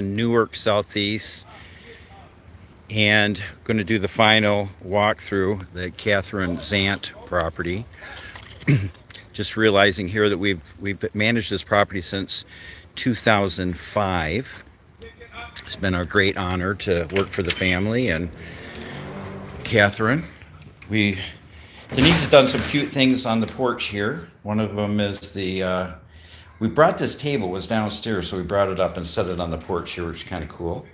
Newark, Southeast, and going to do the final walkthrough the Catherine Zant property. Just realizing here that we've managed this property since 2005. It's been a great honor to work for the family and Catherine. Denise has done some cute things on the porch here. One of them is we brought this table, it was downstairs, so we brought it up and set it on the porch here, which is kind of cool.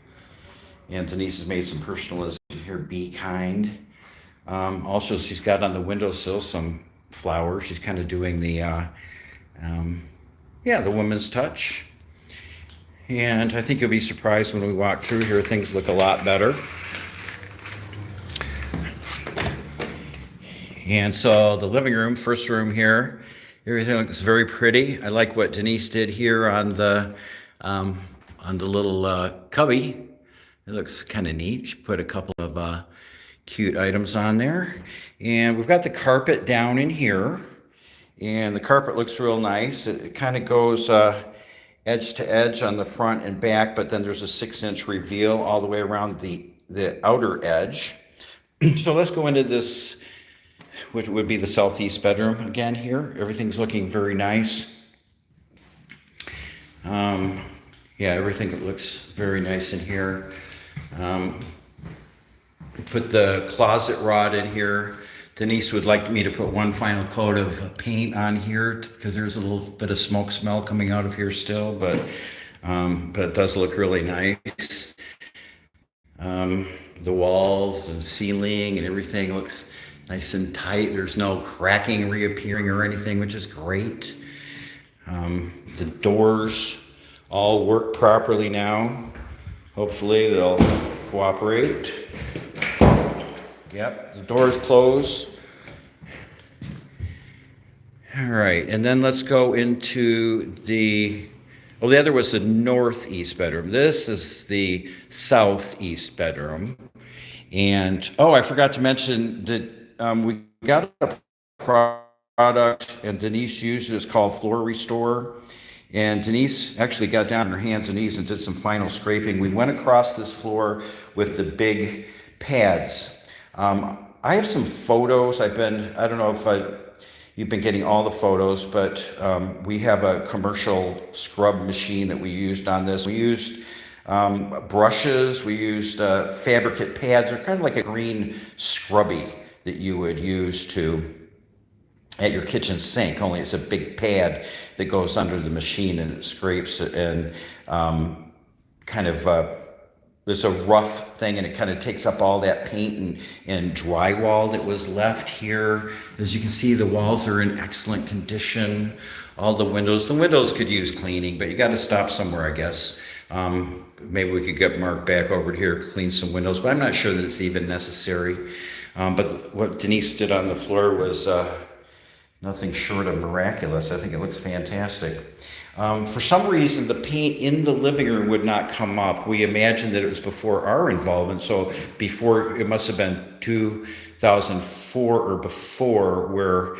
And Denise has made some personalization here, be kind. Also, she's got on the windowsill some flowers. She's kind of doing the woman's touch. And I think you'll be surprised when we walk through here, things look a lot better. And so the living room, first room here, everything looks very pretty. I like what Denise did here on the little cubby. It looks kind of neat. She put a couple of cute items on there. And we've got the carpet down in here. And the carpet looks real nice. It kind of goes edge to edge on the front and back, but then there's a 6-inch reveal all the way around the outer edge. So let's go into this, which would be the southeast bedroom again here. Everything's looking very nice. Everything looks very nice in here. Put the closet rod in here. Denise would like me to put one final coat of paint on here because there's a little bit of smoke smell coming out of here still, but it does look really nice. The walls and ceiling and everything looks nice and tight. There's no cracking reappearing or anything, which is great. The doors all work properly now. Hopefully they'll cooperate. Yep, the doors close. All right, and then let's go into the other was the northeast bedroom. This is the southeast bedroom. And, I forgot to mention that we got a product, and Denise used it. It's called Floor Restore. And Denise actually got down on her hands and knees and did some final scraping. We went across this floor with the big pads. I have some photos. I don't know if you've been getting all the photos, but we have a commercial scrub machine that we used on this. We used brushes, we used fabricate pads. They're kind of like a green scrubby that you would use at your kitchen sink, only it's a big pad that goes under the machine and it scrapes it, and there's a rough thing, and it kind of takes up all that paint and drywall that was left here. As you can see, the walls are in excellent condition. All the windows could use cleaning, but you got to stop somewhere, I guess. Maybe we could get Mark back over here, clean some windows, but I'm not sure that it's even necessary. But what Denise did on the floor was nothing short of miraculous. I think it looks fantastic. For some reason, the paint in the living room would not come up. We imagined that it was before our involvement, so it must have been 2004 or before, where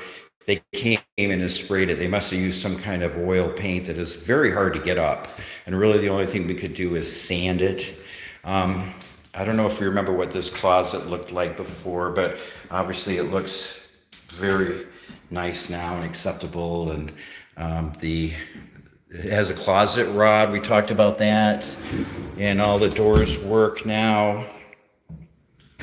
they came in and sprayed it. They must have used some kind of oil paint that is very hard to get up, and really the only thing we could do is sand it. I don't know if you remember what this closet looked like before, but obviously it looks very nice now and acceptable, and it has a closet rod. We talked about that, and all the doors work now.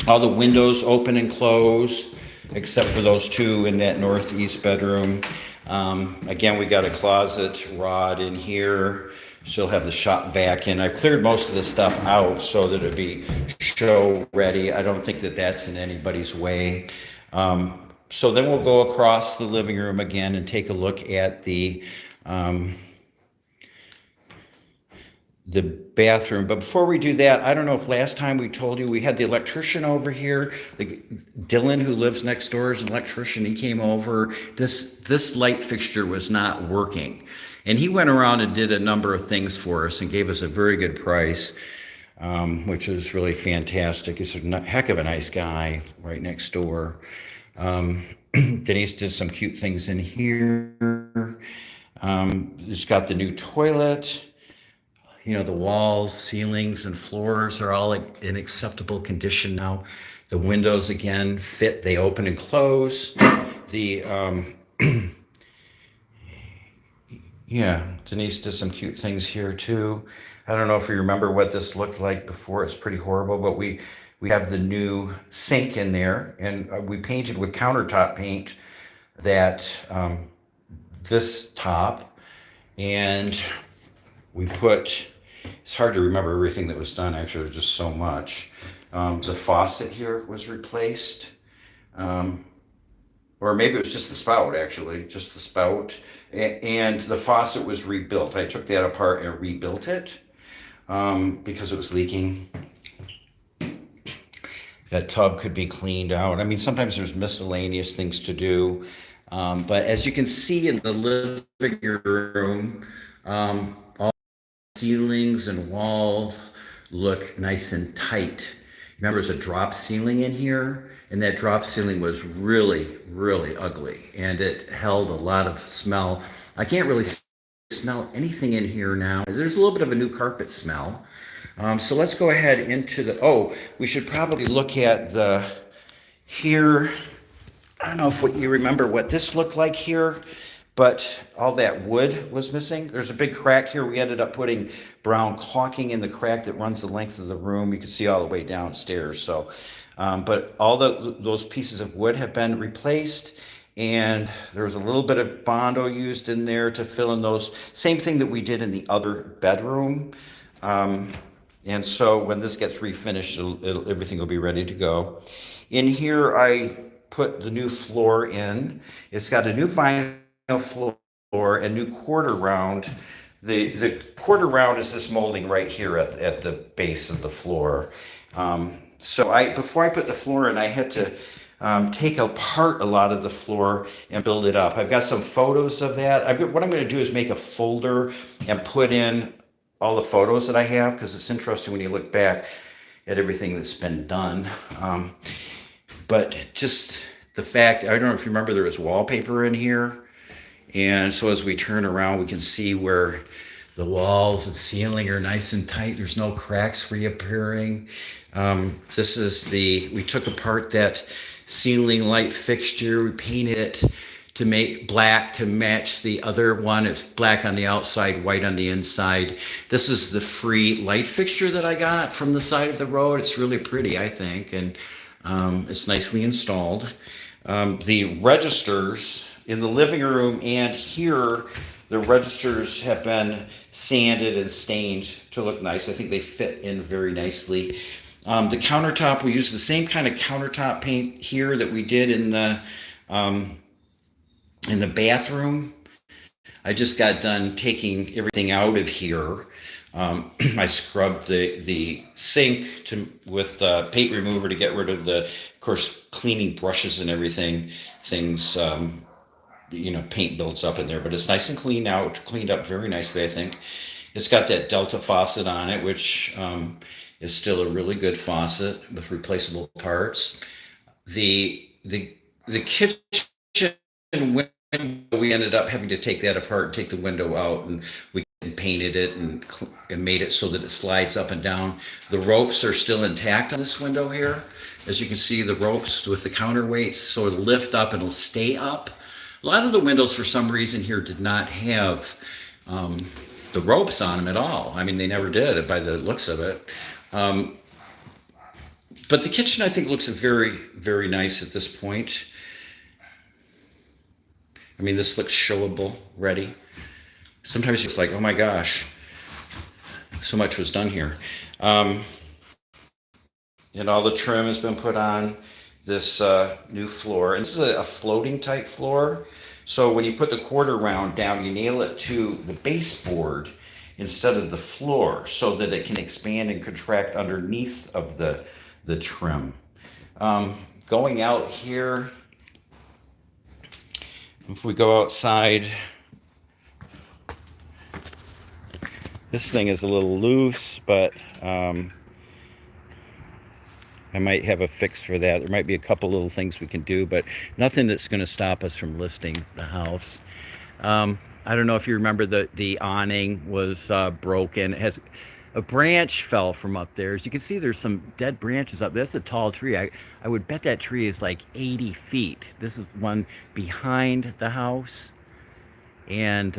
All the windows open and close, except for those two in that northeast bedroom. Again, we got a closet rod in here. Still have the shop vac in. I've cleared most of the stuff out so that it'd be show ready. I don't think that that's in anybody's way. So then we'll go across the living room again and take a look at the bathroom. But before we do that, I don't know if last time we told you, we had the electrician over here. Dylan, who lives next door, is an electrician. He came over. This light fixture was not working. And he went around and did a number of things for us and gave us a very good price, which was really fantastic. He's a heck of a nice guy right next door. Denise did some cute things in here. It's got the new toilet. the walls, ceilings, and floors are all in acceptable condition now. The windows again fit; they open and close. The Yeah, Denise did some cute things here too. I don't know if you remember what this looked like before. It's pretty horrible, but we have the new sink in there, and we painted with countertop paint that this top, and we put. It's hard to remember everything that was done. Actually, there's just so much. The faucet here was replaced. Um, or maybe it was just the spout, actually, just the spout. And the faucet was rebuilt. I took that apart and rebuilt it because it was leaking. That tub could be cleaned out. I mean, sometimes there's miscellaneous things to do. But as you can see in the living room, all ceilings and walls look nice and tight. Remember, there's a drop ceiling in here, and that drop ceiling was really, really ugly, and it held a lot of smell. I can't really smell anything in here now. There's a little bit of a new carpet smell. So let's go ahead into the, oh, we should probably look at the, here, I don't know if what you remember what this looked like here, but all that wood was missing. There's a big crack here. We ended up putting brown caulking in the crack that runs the length of the room. You can see all the way downstairs. So, but all those pieces of wood have been replaced, and there was a little bit of Bondo used in there to fill in those. Same thing that we did in the other bedroom. And so when this gets refinished, everything will be ready to go. In here, I put the new floor in. It's got a new vinyl floor and new quarter round. The quarter round is this molding right here at the base of the floor. So before I put the floor in, I had to take apart a lot of the floor and build it up. I've got some photos of that. What I'm going to do is make a folder and put in all the photos that I have, because it's interesting when you look back at everything that's been done. But just the fact, I don't know if you remember, there was wallpaper in here. And so as we turn around, we can see where the walls and ceiling are nice and tight. There's no cracks reappearing. We took apart that ceiling light fixture. We painted it to make black to match the other one. It's black on the outside, white on the inside. This is the free light fixture that I got from the side of the road. It's really pretty, I think, and it's nicely installed. The registers in the living room and here, the registers have been sanded and stained to look nice. I think they fit in very nicely. The countertop, we used the same kind of countertop paint here that we did in the bathroom. I just got done taking everything out of here. I scrubbed the sink with paint remover to get rid of of course, cleaning brushes and everything. Paint builds up in there, but it's nice and cleaned up very nicely, I think. It's got that Delta faucet on it, which is still a really good faucet with replaceable parts. The kitchen window, we ended up having to take that apart and take the window out, and we painted it and made it so that it slides up and down. The ropes are still intact on this window here. As you can see, the ropes with the counterweights, so it'll lift up and it'll stay up. A lot of the windows, for some reason here, did not have the ropes on them at all. I mean, they never did by the looks of it. But the kitchen, I think, looks very, very nice at this point. I mean, this looks showable, ready. Sometimes it's like, oh my gosh, so much was done here. And all the trim has been put on this new floor. And this is a floating type floor. So when you put the quarter round down, you nail it to the baseboard instead of the floor so that it can expand and contract underneath of the trim. Going out here, if we go outside, this thing is a little loose, but I might have a fix for that. There might be a couple little things we can do, but nothing that's going to stop us from listing the house. I don't know if you remember the awning was broken. It has a branch fell from up there. As you can see, there's some dead branches up. That's a tall tree. I would bet that tree is like 80 feet. This is one behind the house, and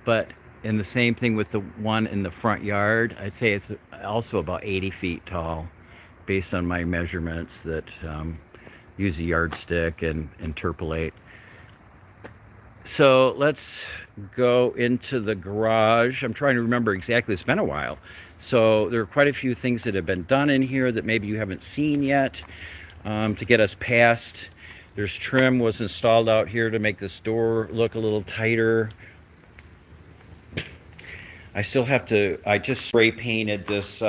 but and the same thing with the one in the front yard. I'd say it's also about 80 feet tall, based on my measurements that use a yardstick and interpolate. So let's go into the garage. I'm trying to remember exactly. It's been a while. So there are quite a few things that have been done in here that maybe you haven't seen yet to get us past. There's trim was installed out here to make this door look a little tighter. I still have to, I just spray painted this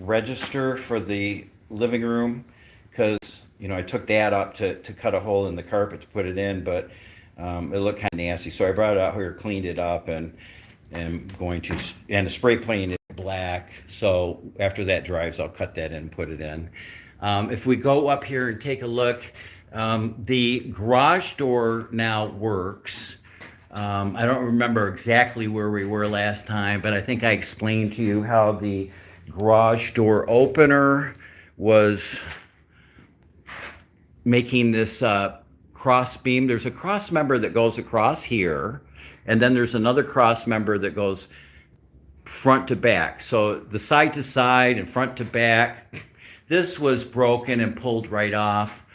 register for the living room because, you know, I took that up to cut a hole in the carpet to put it in, but it looked kind of nasty. So I brought it out here, cleaned it up, and going to, and the spray paint is black. So after that dries, I'll cut that in and put it in. If we go up here and take a look, the garage door now works. I don't remember exactly where we were last time, but I think I explained to you how the garage door opener was making this cross beam. There's a cross member that goes across here, and then there's another cross member that goes front to back. So the side to side and front to back. This was broken and pulled right off.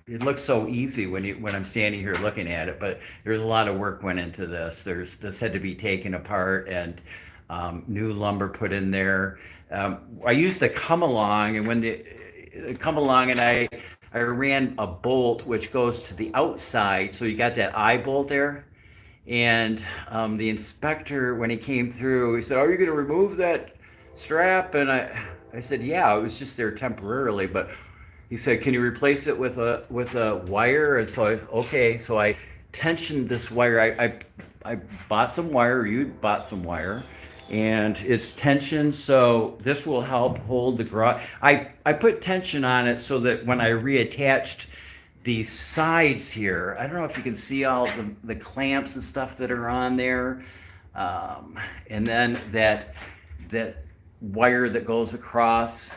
It looks so easy when I'm standing here looking at it, but there's a lot of work went into this. This had to be taken apart and new lumber put in there. I used the come along, and when the come along, and I ran a bolt which goes to the outside, so you got that eye bolt there. And the inspector, when he came through, he said, "Are you going to remove that strap?" And I said, "Yeah, it was just there temporarily, but." He said, "Can you replace it with a wire?" And so okay. So I tensioned this wire. I bought some wire. You bought some wire, and it's tensioned. So this will help hold the garage. I put tension on it so that when I reattached these sides here, I don't know if you can see all the clamps and stuff that are on there, and then that wire that goes across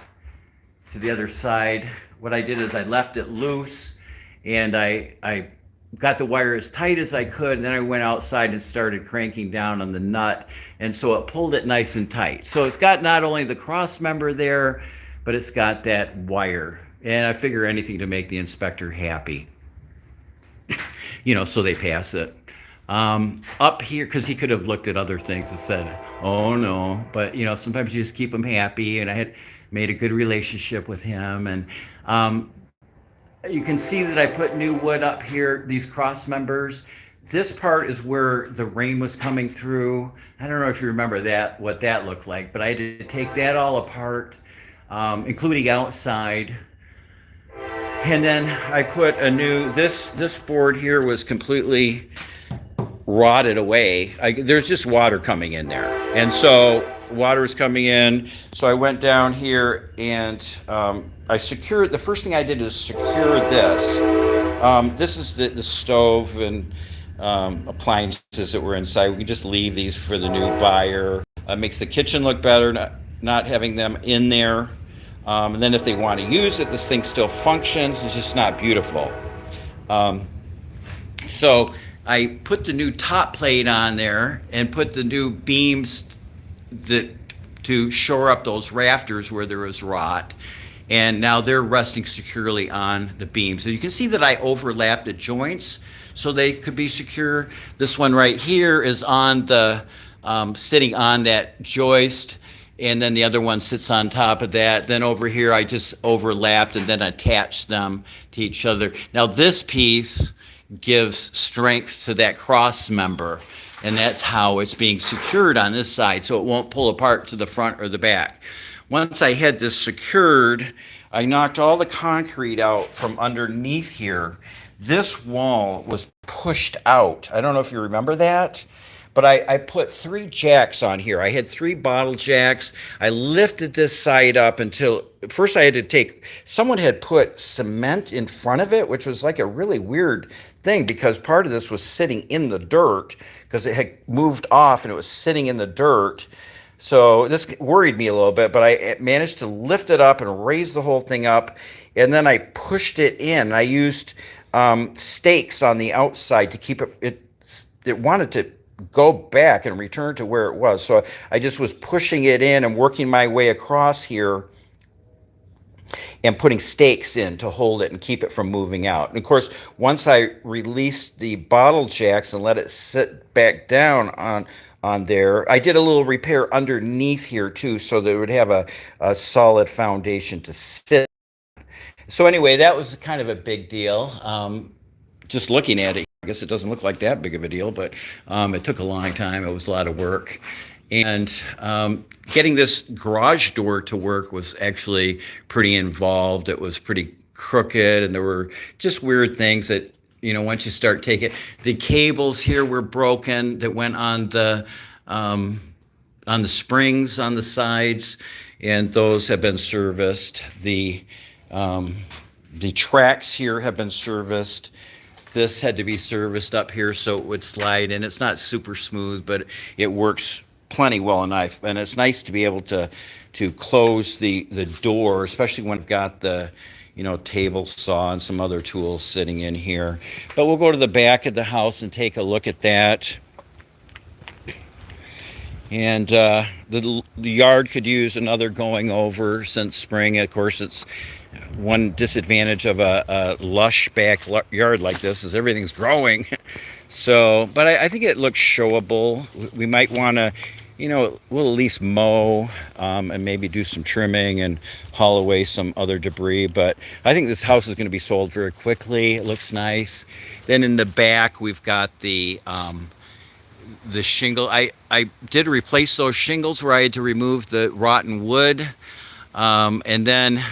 to the other side. What I did is I left it loose, and I got the wire as tight as I could, and then I went outside and started cranking down on the nut, and so it pulled it nice and tight. So it's got not only the cross member there, but it's got that wire, and I figure anything to make the inspector happy, you know, so they pass it. Up here, because he could have looked at other things and said, "Oh no," but you know, sometimes you just keep them happy, and I had made a good relationship with him. And you can see that I put new wood up here, these cross members. This part is where the rain was coming through. I don't know if you remember that, what that looked like, but I had to take that all apart, including outside. And then I put a new, this board here was completely rotted away. There's just water coming in there. And so water is coming in. So I went down here and I secured, the first thing I did is secure this. This is the stove and appliances that were inside. We can just leave these for the new buyer. Makes the kitchen look better, not having them in there. And then if they want to use it, this thing still functions. It's just not beautiful. So I put the new top plate on there and put the new beams to shore up those rafters where there was rot. And now they're resting securely on the beams. So you can see that I overlapped the joints so they could be secure. This one right here is on the sitting on that joist, and then the other one sits on top of that. Then over here I just overlapped and then attached them to each other. Now this piece gives strength to that cross member, and that's how it's being secured on this side, so it won't pull apart to the front or the back. Once I had this secured, I knocked all the concrete out from underneath here. This wall was pushed out. I don't know if you remember that, but I put 3 jacks on here. I had 3 bottle jacks. I lifted this side up until first I had to take, someone had put cement in front of it, which was like a really weird thing because part of this was sitting in the dirt because it had moved off and it was sitting in the dirt. So this worried me a little bit, but I managed to lift it up and raise the whole thing up. And then I pushed it in. I used stakes on the outside to keep it wanted to go back and return to where it was. So I just was pushing it in and working my way across here and putting stakes in to hold it and keep it from moving out. And of course, once I released the bottle jacks and let it sit back down on there, I did a little repair underneath here too, so that it would have a solid foundation to sit. So anyway, that was kind of a big deal. Just looking at it, I guess it doesn't look like that big of a deal, but it took a long time. It was a lot of work. And getting this garage door to work was actually pretty involved. It was pretty crooked, and there were just weird things that, once you start taking, the cables here were broken that went on the springs on the sides, and those have been serviced. The tracks here have been serviced. This had to be serviced up here so it would slide, and it's not super smooth, but it works plenty well enough. And it's nice to be able to close the door, especially when I've got the table saw and some other tools sitting in here. But we'll go to the back of the house and take a look at that. And the yard could use another going over since spring. Of course, it's one disadvantage of a lush backyard like this is everything's growing. So, but I think it looks showable. We might want to, we'll at least mow and maybe do some trimming and haul away some other debris. But I think this house is going to be sold very quickly. It looks nice. Then in the back, we've got the shingle. I did replace those shingles where I had to remove the rotten wood. And then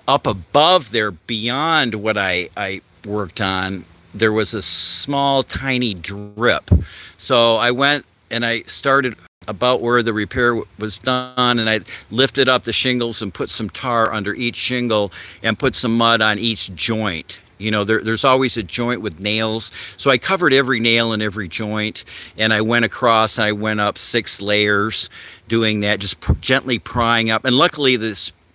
up above there, beyond what I worked on, there was a small, tiny drip. So I went and I started about where the repair was done, and I lifted up the shingles and put some tar under each shingle and put some mud on each joint. There's always a joint with nails. So I covered every nail in every joint, and I went across and I went up 6 layers doing that, just gently prying up. And luckily,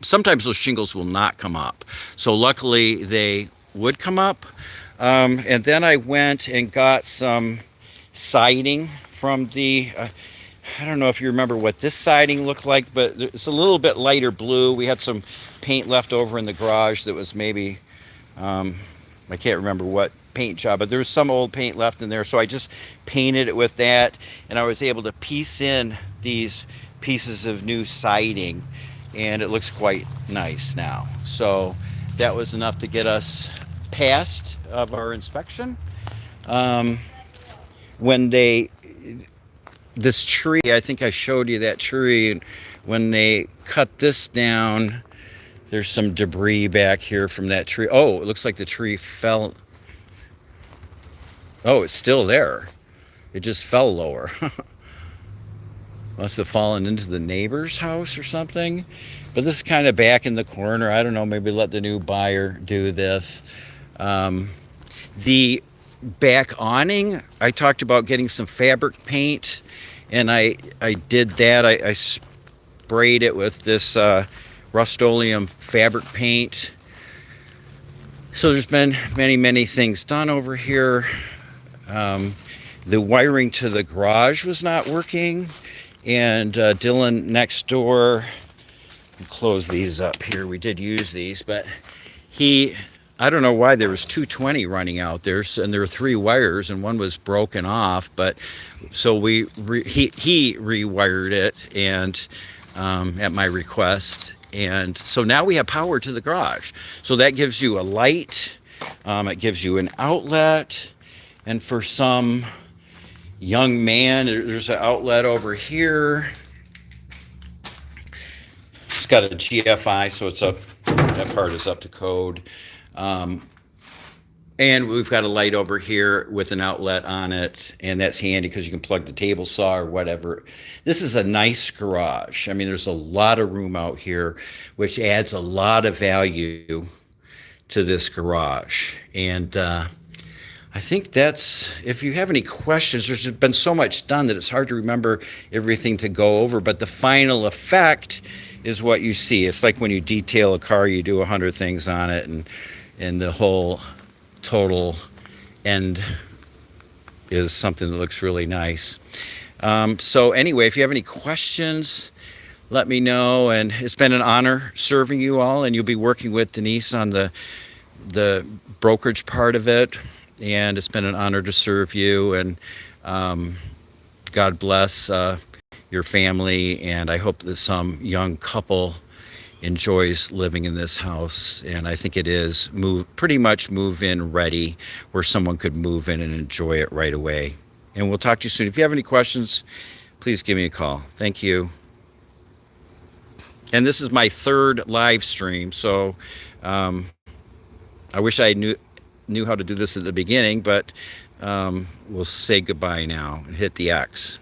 sometimes those shingles will not come up. So luckily they would come up. And then I went and got some siding from the, I don't know if you remember what this siding looked like, but it's a little bit lighter blue. We had some paint left over in the garage that was maybe, I can't remember what paint job, but there was some old paint left in there. So I just painted it with that, and I was able to piece in these pieces of new siding, and it looks quite nice now. So that was enough to get us past of our inspection. When this tree, I think I showed you that tree, and when they cut this down, there's some debris back here from that tree. Oh, it looks like the tree fell. Oh, it's still there. It just fell lower. Must have fallen into the neighbor's house or something. But this is kind of back in the corner. I don't know, maybe let the new buyer do this. The back awning, I talked about getting some fabric paint, and I did that. I sprayed it with this Rust-Oleum fabric paint. So there's been many things done over here. The wiring to the garage was not working, and Dylan next door, close these up here, we did use these, but I don't know why there was 220 running out there, and there were 3 wires, and one was broken off. But so he rewired it, and at my request, and so now we have power to the garage. So that gives you a light, it gives you an outlet, and for some young man, there's an outlet over here. It's got a GFI, so it's up. That part is up to code. And we've got a light over here with an outlet on it, and that's handy because you can plug the table saw or whatever. This is a nice garage. I mean, there's a lot of room out here, which adds a lot of value to this garage. And I think that's, if you have any questions, there's been so much done that it's hard to remember everything to go over, but the final effect is what you see. It's like when you detail a car, you do 100 things on it, and the whole total end is something that looks really nice. So anyway, if you have any questions, let me know. And it's been an honor serving you all, and you'll be working with Denise on the brokerage part of it. And it's been an honor to serve you, and God bless your family. And I hope that some young couple enjoys living in this house, and I think it is pretty much move-in ready, where someone could move in and enjoy it right away. And we'll talk to you soon. If you have any questions, please give me a call. Thank you. And this is my third live stream, so I wish I knew how to do this at the beginning, but we'll say goodbye now and hit the X.